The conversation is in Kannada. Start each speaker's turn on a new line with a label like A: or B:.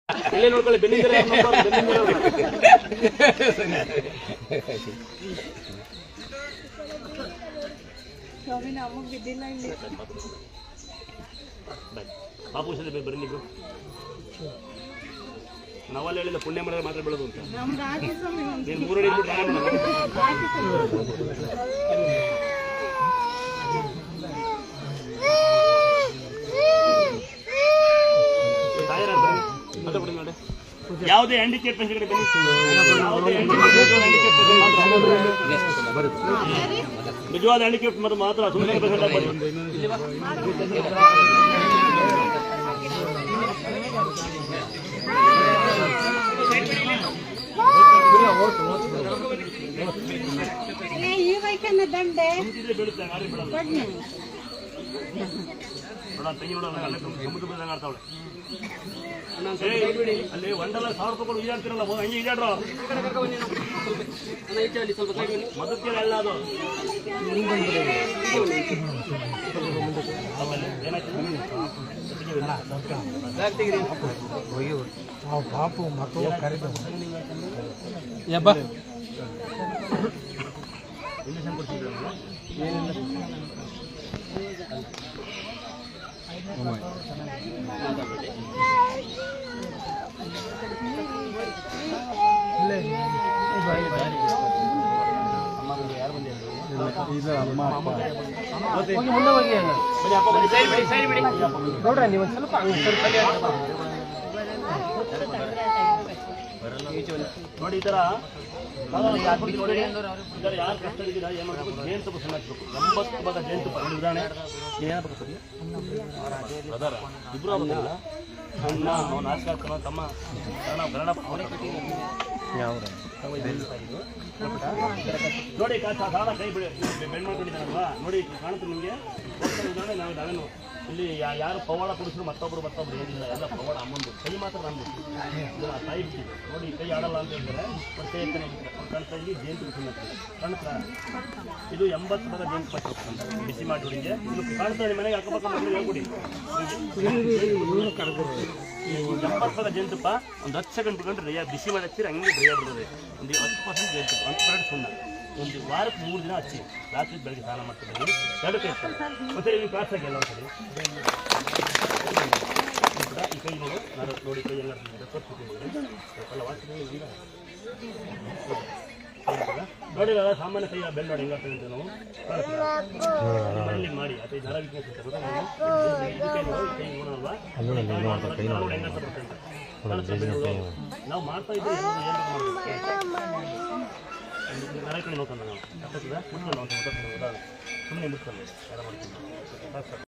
A: ಇಲ್ಲೇ ನೋಡ್ಕೊಳ್ಳಿ ಬೆನ್ನಿಂದ ಪಾಪು ಬರಲಿ ನಾವಲ್ಲ ಹೇಳಿಲ್ಲ ಪುಣ್ಯ ಮಾಡಿದ್ರೆ ಮಾತ್ರ ಬೆಳೋದು ಅಂತ ನೀನು 3 ಅಡಿ ನೋಡಿ ಯಾವುದೇ ಹ್ಯಾಂಡಿಕ್ಯಾಪ್ ಪೇಷಂಟ್ ಬನ್ನಿ ನಿಜವಾದ ಹ್ಯಾಂಡಿಕ್ಯಾಪ್ ಮಾತ್ರ ಸುಮ್ಮನೆ ತಂಗಿ ನೋಡ ಸಮುದ್ರ ಆಡ್ತಾವಳೆ ಅಲ್ಲಿ 1,00,000 ರೂಪಾಯಿ ಈಜಾಡ್ತಿರಲ್ಲ ಹಂಗೆ ಈಜಾಡ್ರು ಮದಕ್ಕೆ ಅಲ್ಲ ಅದು
B: ಪಾಪು ಮತ್ತು
A: ಇಂಜೆಕ್ಷನ್ ಕೊಡ್ತಿದ್ರು
B: ನೋಡ್ರಿ ನೀವು ಸ್ವಲ್ಪ
A: ನೋಡಿ ಈ ತರ ಯಾರು ಕಷ್ಟ ಇದ್ದೀರಾ ಏನು ಮಾಡಬೇಕು ಜೇನುತುಪ್ಪ ಸಣ್ಣ ಹಾಕ್ಬೇಕು 90 ಭಾಗ ಜೇನುತುಪ್ಪ ಒಂದು ಉದಾಹರಣೆ ಏನಾಗಬೇಕು ಬ್ರದರ್ ಇಬ್ಬರು ಆಗೋದಿಲ್ಲ ಅಣ್ಣ ಅವ್ನು ಆಸೆ ಆಗ್ತಾನ ತಮ್ಮ ಕನ್ನಡ ನೋಡಿ ಸಾಲ ಕೈ ಬೆಂಡ್ ಮಾಡ್ಕೊಂಡಿದ್ದಾನಲ್ವಾ ನೋಡಿ ಕಾಣುತ್ತೆ ನಿಮಗೆ ಉದಾಹರಣೆ ನಾವೇನು ಇಲ್ಲಿ ಯಾರು ಪವಾಡ ಕುಡಿಸಿದ್ರು ಮತ್ತೊಬ್ರು ಏನಿಲ್ಲ ಎಲ್ಲ ಪವಾಡ ಅಮ್ಮಂದು ಕೈ ಮಾತ್ರ ನಮ್ದು ತಾಯಿ ಬಿಟ್ಟಿದೆ ನೋಡಿ ಕೈ ಆಡಲ್ಲ ಅಂತ ಹೇಳ್ತಾರೆ ಕೈ ಎತ್ತನೆ ಕಣ್ಣ ಇಲ್ಲಿ ಜೇನುತುಪ್ಪ ಕಾಣುತ್ತಾ ಇದು 80 ಭಾಗ ಜೇನುತುಪ್ಪ ಬಿಸಿ ಮಾಡಿ ಹುಡುಗಿಗೆ ಇದು ಕಾಣ್ತಾರೆ ಮನೆಗೆ ಅಕ್ಕಪಕ್ಕ ಮಕ್ಕಳು ಹೇಳ್ಕೊಡಿ 80 ಭಾಗ ಜೇನುತುಪ್ಪ ಒಂದು 10 ಸೆಕೆಂಡ್ ಬಿಟ್ಕೊಂಡ್ರೆ ಬಿಸಿ ಮಾಡಿ ಹಚ್ಚಿರಿ ಹಂಗೆ ಡ್ರೈ ಆಗ್ಬಿಡೋದು ಒಂದು 10% ಜೇನುತುಪ್ಪ 10% ಸುಣ್ಣ ಒಂದು ವಾರಕ್ಕೆ 3 ದಿನ ಹಚ್ಚಿ ರಾತ್ರಿ ಬೆಳಗ್ಗೆ ಸ್ನಾನ ಮಾಡ್ತಿದ್ದೀವಿ 2 ಕೈ ಮತ್ತೆ ನೀವು ಕ್ಲಾಸ್ ಆಗಿ ಎಲ್ಲ ಒಂದ್ಸರಿ ಈ ಕೈ ನೋಡಿ ಕೈ ಎಲ್ಲ ನೋಡಿ ಸಾಮಾನ್ಯ ಕೈ ಬೆಲ್ ನೋಡಿ ಹೆಂಗಾಗ್ತದೆ ಅಂತ ನಾವು ಮನೇಲಿ ಮಾಡಿ ಅಥವಾ ನರ ವೀಕ್ನೆಸ್ ನಾವು ಮಾಡ್ತಾ ಇದ್ದೀವಿ ನರ ಕಡೆ ನೋಡ್ಕೊಂಡು ನಾವು ಮುಟ್ಕೊಂಡು ಉದಾಹರಣೆ ಸುಮ್ಮನೆ ಮುಟ್ಕೊಂಡು ಯಾರು ಮಾಡ್ತೀವಿ